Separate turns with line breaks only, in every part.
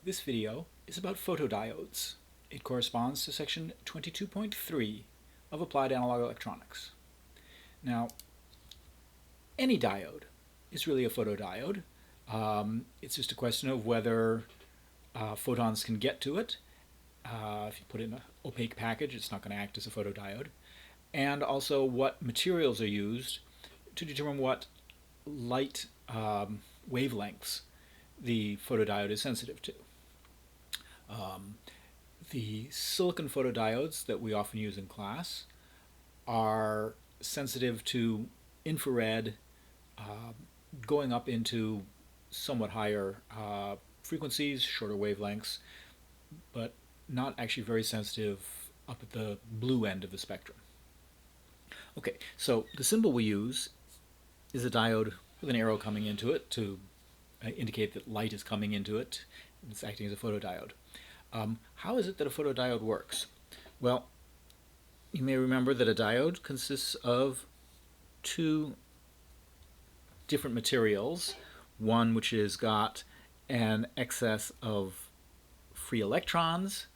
This video is about photodiodes. It corresponds to section 22.3 of Applied Analog Electronics. Now, any diode is really a photodiode. It's just a question of whether photons can get to it. If you put it in an opaque package, it's not going to act as a photodiode. And also what materials are used to determine what light wavelengths the photodiode is sensitive to. The silicon photodiodes that we often use in class are sensitive to infrared, going up into somewhat higher frequencies, shorter wavelengths, but not actually very sensitive up at the blue end of the spectrum. Okay, so the symbol we use is a diode with an arrow coming into it to indicate that light is coming into it. It's acting as a photodiode. How is it that a photodiode works? Well, you may remember that a diode consists of two different materials, one which has got an excess of free electrons,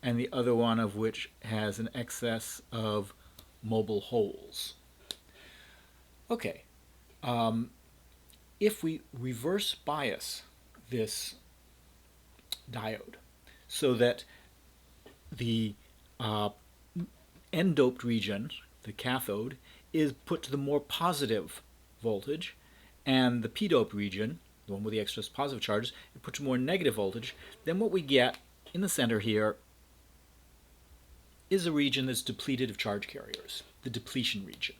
and the other one of which has an excess of mobile holes. Okay, if we reverse bias this diode so that the n-doped region, the cathode, is put to the more positive voltage, and the p-doped region, the one with the extra positive charges, is put to more negative voltage, then what we get in the center here is a region that's depleted of charge carriers, the depletion region.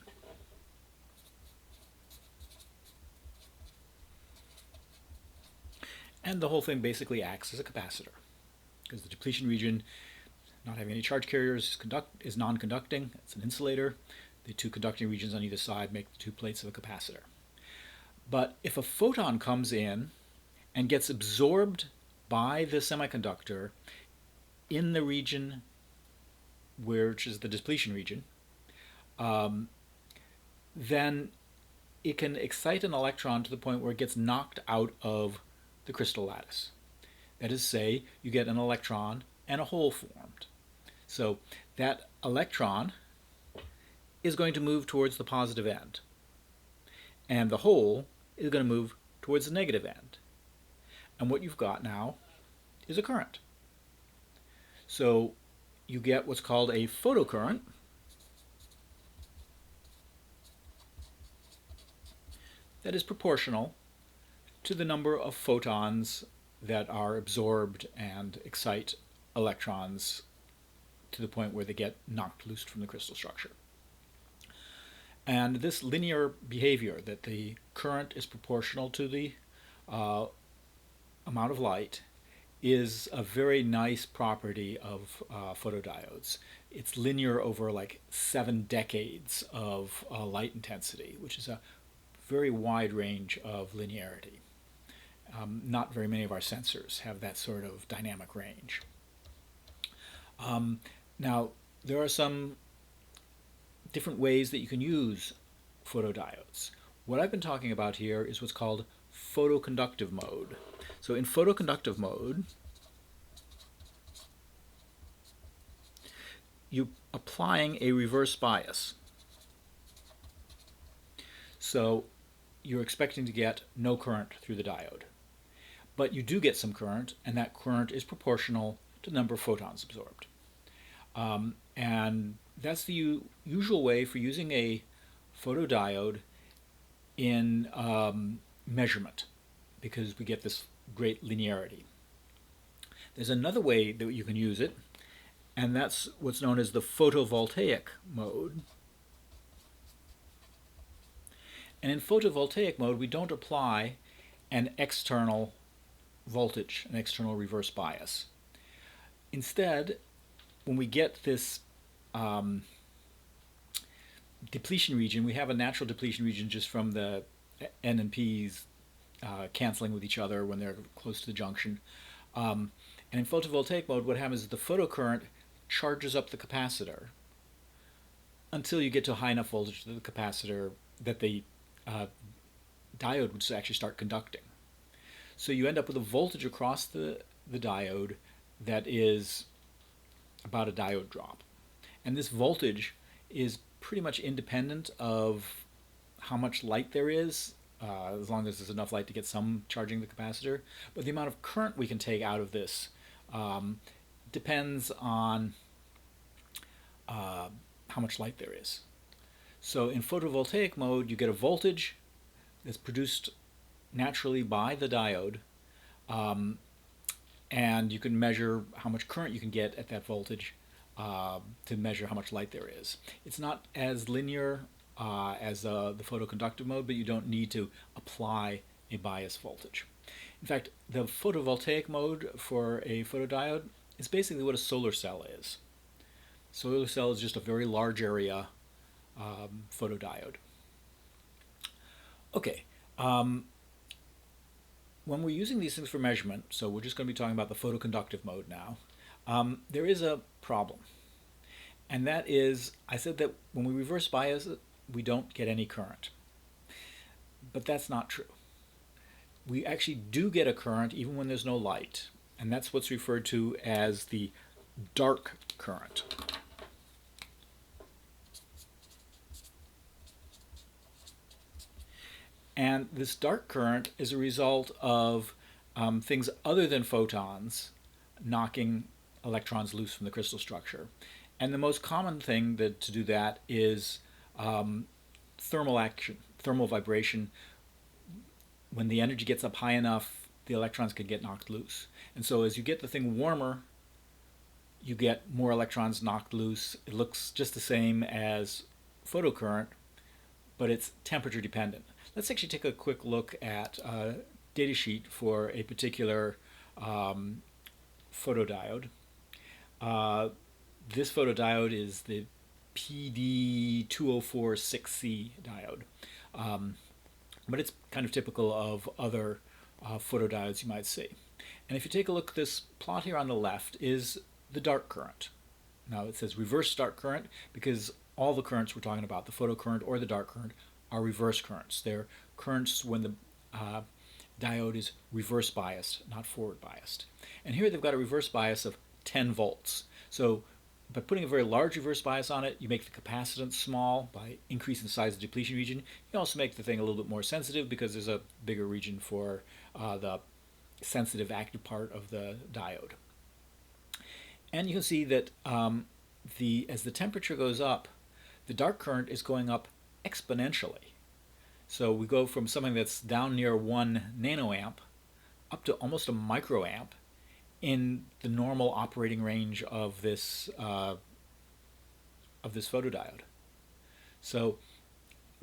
And the whole thing basically acts as a capacitor, because the depletion region, not having any charge carriers, is non-conducting. It's an insulator. The two conducting regions on either side make the two plates of a capacitor. But if a photon comes in and gets absorbed by the semiconductor in the region which is the depletion region, then it can excite an electron to the point where it gets knocked out of the crystal lattice. That is to say, you get an electron and a hole formed. So that electron is going to move towards the positive end, and the hole is going to move towards the negative end. And what you've got now is a current. So you get what's called a photocurrent, that is proportional to the number of photons that are absorbed and excite electrons to the point where they get knocked loose from the crystal structure. And this linear behavior, that the current is proportional to the amount of light, is a very nice property of photodiodes. It's linear over like 7 decades of light intensity, which is a very wide range of linearity. Not very many of our sensors have that sort of dynamic range. Now, there are some different ways that you can use photodiodes. What I've been talking about here is what's called photoconductive mode. So in photoconductive mode, you're applying a reverse bias. So you're expecting to get no current through the diode. But you do get some current, and that current is proportional to the number of photons absorbed. And that's the usual way for using a photodiode in measurement, because we get this great linearity. There's another way that you can use it, and that's what's known as the photovoltaic mode. And in photovoltaic mode, we don't apply an external voltage, an external reverse bias. Instead, when we get this depletion region, we have a natural depletion region just from the N and P's canceling with each other when they're close to the junction. And in photovoltaic mode, what happens is the photocurrent charges up the capacitor until you get to a high enough voltage to the capacitor that the diode would actually start conducting. So you end up with a voltage across the the diode that is about a diode drop. And this voltage is pretty much independent of how much light there is, as long as there's enough light to get some charging the capacitor. But the amount of current we can take out of this depends on how much light there is. So in photovoltaic mode, you get a voltage that's produced naturally by the diode, and you can measure how much current you can get at that voltage to measure how much light there is. It's not as linear as the photoconductive mode, but you don't need to apply a bias voltage. In fact, the photovoltaic mode for a photodiode is basically what a solar cell is. Solar cell is just a very large area photodiode. Okay, when we're using these things for measurement, so we're just going to be talking about the photoconductive mode now, there is a problem. And that is, I said that when we reverse bias it, we don't get any current. But that's not true. We actually do get a current even when there's no light. And that's what's referred to as the dark current. And this dark current is a result of things other than photons knocking electrons loose from the crystal structure. And the most common thing to do that is thermal action, thermal vibration. When the energy gets up high enough, the electrons can get knocked loose. And so as you get the thing warmer, you get more electrons knocked loose. It looks just the same as photocurrent, but it's temperature dependent. Let's actually take a quick look at a data sheet for a particular photodiode. This photodiode is the PD2046C diode, but it's kind of typical of other photodiodes you might see. And if you take a look at this plot here on the left is the dark current. Now it says reverse dark current because all the currents we're talking about, the photocurrent or the dark current, are reverse currents. They're currents when the diode is reverse biased, not forward biased. And here they've got a reverse bias of 10 volts. So by putting a very large reverse bias on it, you make the capacitance small by increasing the size of the depletion region. You also make the thing a little bit more sensitive because there's a bigger region for the sensitive active part of the diode. And you can see that as the temperature goes up, the dark current is going up exponentially. So we go from something that's down near 1 nanoamp up to almost a microamp in the normal operating range of this photodiode. So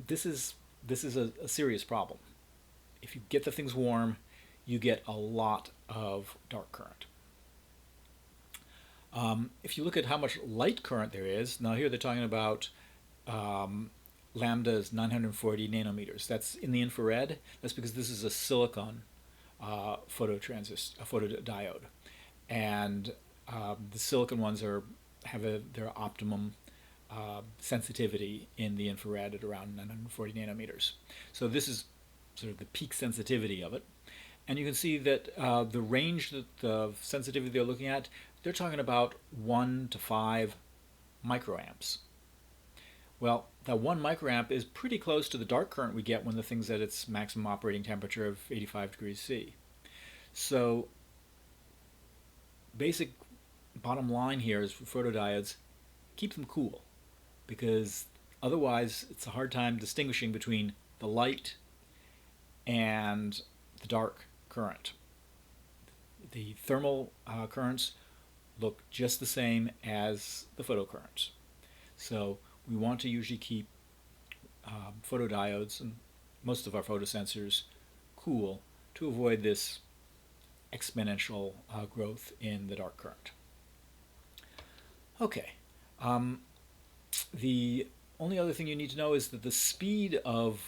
this is a serious problem. If you get the things warm, you get a lot of dark current. If you look at how much light current there is, now here they're talking about lambda is 940 nanometers. That's in the infrared. That's because this is a silicon photodiode, and the silicon ones have their optimum sensitivity in the infrared at around 940 nanometers. So this is sort of the peak sensitivity of it. And you can see that the range that the sensitivity they're looking at, they're talking about 1 to 5 microamps. Well, that 1 microamp is pretty close to the dark current we get when the thing's at its maximum operating temperature of 85 degrees C. So basic bottom line here is for photodiodes, keep them cool, because otherwise it's a hard time distinguishing between the light and the dark current. The thermal currents look just the same as the photocurrents. So we want to usually keep photodiodes and most of our photosensors cool to avoid this exponential growth in the dark current. Okay, the only other thing you need to know is that the speed of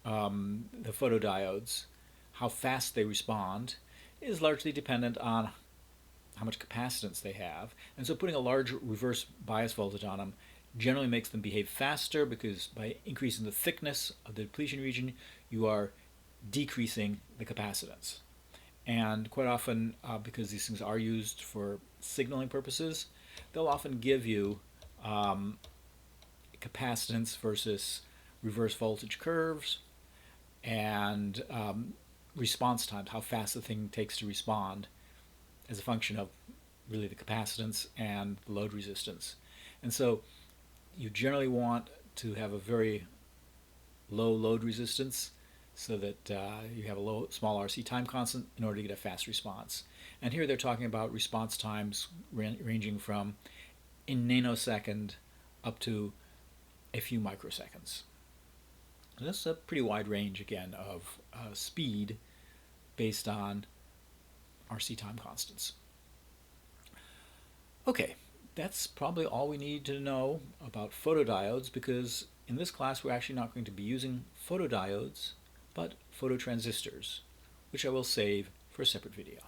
the photodiodes, how fast they respond, is largely dependent on how much capacitance they have. And so putting a large reverse bias voltage on them generally makes them behave faster, because by increasing the thickness of the depletion region, you are decreasing the capacitance. And quite often, because these things are used for signaling purposes, they'll often give you um, capacitance versus reverse voltage curves and response times, how fast the thing takes to respond as a function of really the capacitance and the load resistance. And so you generally want to have a very low load resistance so that you have a small RC time constant in order to get a fast response. And here they're talking about response times ranging from in nanosecond up to a few microseconds. And that's a pretty wide range, again, of speed based on RC time constants. Okay, that's probably all we need to know about photodiodes, because in this class we're actually not going to be using photodiodes, but phototransistors, which I will save for a separate video.